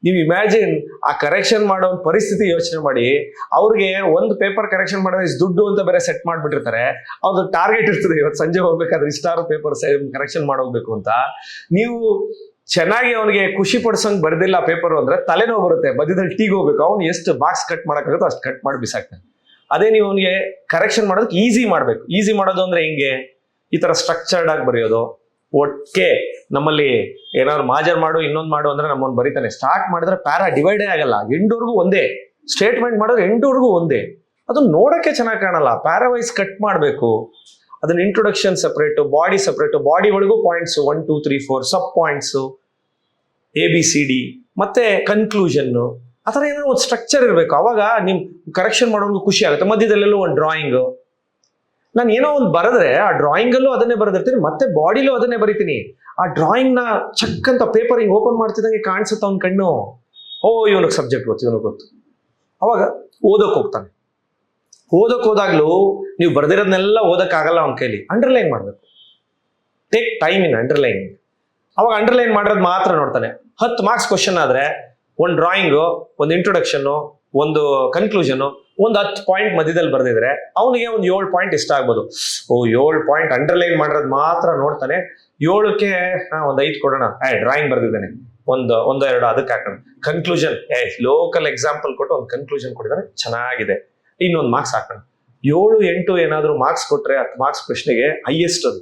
ನೀವು ಇಮ್ಯಾಜಿನ್ ಆ ಕರೆಕ್ಷನ್ ಮಾಡೋ ಒಂದು ಪರಿಸ್ಥಿತಿ ಯೋಚನೆ ಮಾಡಿ. ಅವ್ರಿಗೆ ಒಂದು ಪೇಪರ್ ಕರೆಕ್ಷನ್ ಮಾಡಿದ್ರೆ ಇಷ್ಟು ದುಡ್ಡು ಅಂತ ಬೇರೆ ಸೆಟ್ ಮಾಡ್ಬಿಟ್ಟಿರ್ತಾರೆ. ಅವ್ರದ್ದು ಟಾರ್ಗೆಟ್ ಇರ್ತದೆ, ಇವತ್ತು ಸಂಜೆ ಹೋಗ್ಬೇಕಾದ್ರೆ ಇಷ್ಟಾರು ಪೇಪರ್ ಕರೆಕ್ಷನ್ ಮಾಡೋಗ್ಬೇಕು ಅಂತ. ನೀವು ಚೆನ್ನಾಗಿ ಅವನಿಗೆ ಖುಷಿ ಪಡಿಸಂಗ್ ಬರ್ದಿಲ್ಲ ಪೇಪರ್ ಅಂದ್ರೆ ತಲೆನೋವು ಬರುತ್ತೆ, ಮಧ್ಯದಲ್ಲಿ ಟೀಗೆ ಹೋಗ್ಬೇಕು. ಅವ್ನು ಎಷ್ಟು ಬಾಕ್ಸ್ ಕಟ್ ಮಾಡೋಕ್ಕಾಗುತ್ತೋ ಅಷ್ಟು ಕಟ್ ಮಾಡಿ ಬಿಸಾಕ್ತಾನೆ. ಅದೇ ನೀವು ಅವನಿಗೆ ಕರೆಕ್ಷನ್ ಮಾಡೋದಕ್ಕೆ ಈಸಿ ಮಾಡ್ಬೇಕು. ಈಸಿ ಮಾಡೋದು ಅಂದ್ರೆ ಹಿಂಗೆ, ಈ ತರ ಸ್ಟ್ರಕ್ಚರ್ಡ್ ಆಗಿ ಬರೆಯೋದು. ಒಟ್ಟಿಗೆ ನಮ್ಮಲ್ಲಿ ಏನಾದ್ರು ಮಾಜರ್ ಮಾಡು ಇನ್ನೊಂದು ಮಾಡು ಅಂದ್ರೆ ನಮ್ಮನ್ನು ಬರೀತಾನೆ. ಸ್ಟಾರ್ಟ್ ಮಾಡಿದ್ರೆ ಪ್ಯಾರಾ ಡಿವೈಡೇ ಆಗಲ್ಲ, ಎಂಡ್ವರೆಗೂ ಒಂದೇ ಸ್ಟೇಟ್ಮೆಂಟ್ ಮಾಡಿದ್ರೆ ಎಂಡ್ವರೆಗೂ ಒಂದೇ. ಅದು ನೋಡಕ್ಕೆ ಚೆನ್ನಾಗಿ ಕಾಣಲ್ಲ. ಪ್ಯಾರಾ ವೈಸ್ ಕಟ್ ಮಾಡಬೇಕು. ಅದನ್ನ introduction separate, body separate, body ಒಳಗೂ ಪಾಯಿಂಟ್ಸ್ 1 2 3 4 ಸಬ್ ಪಾಯಿಂಟ್ಸು, ABCD ಮತ್ತೆ ಕನ್ಕ್ಲೂಷನ್. ಆ ಥರ ಏನೋ ಒಂದು ಸ್ಟ್ರಕ್ಚರ್ ಇರಬೇಕು. ಅವಾಗ ನಿಮ್ ಕರೆಕ್ಷನ್ ಮಾಡೋದು ಖುಷಿ ಆಗುತ್ತೆ. ಮಧ್ಯದಲ್ಲೆಲ್ಲೂ ಒಂದು ಡ್ರಾಯಿಂಗ್. ನಾನು ಏನೋ ಒಂದು ಬರೆದ್ರೆ ಆ ಡ್ರಾಯಿಂಗಲ್ಲೂ ಅದನ್ನೇ ಬರೆದಿರ್ತೀನಿ, ಮತ್ತೆ ಬಾಡಿಲೂ ಅದನ್ನೇ ಬರಿತೀನಿ. ಆ ಡ್ರಾಯಿಂಗ್ನ ಚಕ್ ಅಂತ ಪೇಪರ್ ಹಿಂಗೆ ಓಪನ್ ಮಾಡ್ತಿದ್ದಂಗೆ ಕಾಣಿಸುತ್ತೆ ಅವ್ನ ಕಣ್ಣು. ಓ ಇವನಿಗೆ ಸಬ್ಜೆಕ್ಟ್ ಗೊತ್ತು, ಇವನಿಗೆ ಗೊತ್ತು. ಅವಾಗ ಓದೋಕೆ ಹೋಗ್ತಾನೆ. ಓದೋಕೆ ಹೋದಾಗ್ಲೂ ನೀವು ಬರ್ದಿರೋದನ್ನೆಲ್ಲ ಓದಕ್ಕಾಗಲ್ಲ ಅವನ ಕೈಲಿ. ಅಂಡರ್ಲೈನ್ ಮಾಡಬೇಕು. Take time in underlining. ಅವಾಗ ಅಂಡರ್ಲೈನ್ ಮಾಡೋದು ಮಾತ್ರ ನೋಡ್ತಾನೆ. 10 ಮಾರ್ಕ್ಸ್ ಕ್ವಶನ್ ಆದ್ರೆ ಒಂದು ಡ್ರಾಯಿಂಗು, ಒಂದು ಇಂಟ್ರೊಡಕ್ಷನ್ನು, ಒಂದು ಕನ್ಕ್ಲೂಷನು, ಒಂದು 10 ಪಾಯಿಂಟ್ ಮಧ್ಯದಲ್ಲಿ ಬರ್ದಿದ್ರೆ ಅವನಿಗೆ ಒಂದು 7 ಪಾಯಿಂಟ್ ಇಷ್ಟ ಆಗ್ಬೋದು. ಓ 7 ಪಾಯಿಂಟ್ ಅಂಡರ್ಲೈನ್ ಮಾಡಿರೋದು ಮಾತ್ರ ನೋಡ್ತಾನೆ. 7ಕ್ಕೆ ಒಂದು 5 ಕೊಡೋಣ, ಡ್ರಾಯಿಂಗ್ ಬರ್ದಿದ್ದಾನೆ, ಒಂದು 2 ಅದಕ್ಕೆ ಹಾಕೋಣ. ಕನ್ಕ್ಲೂಷನ್ ಲೋಕಲ್ ಎಕ್ಸಾಂಪಲ್ ಕೊಟ್ಟು ಒಂದು ಕನ್ಕ್ಲೂಷನ್ ಕೊಟ್ಟಿದ್ದಾನೆ, ಚೆನ್ನಾಗಿದೆ, ಇನ್ನೊಂದು ಮಾರ್ಕ್ಸ್ ಹಾಕೋಣ. 7 8 ಏನಾದ್ರು ಮಾರ್ಕ್ಸ್ ಕೊಟ್ರೆ 10 ಮಾರ್ಕ್ಸ್ ಪ್ರಶ್ನೆಗೆ ಹೈಯೆಸ್ಟ್ ಅದು.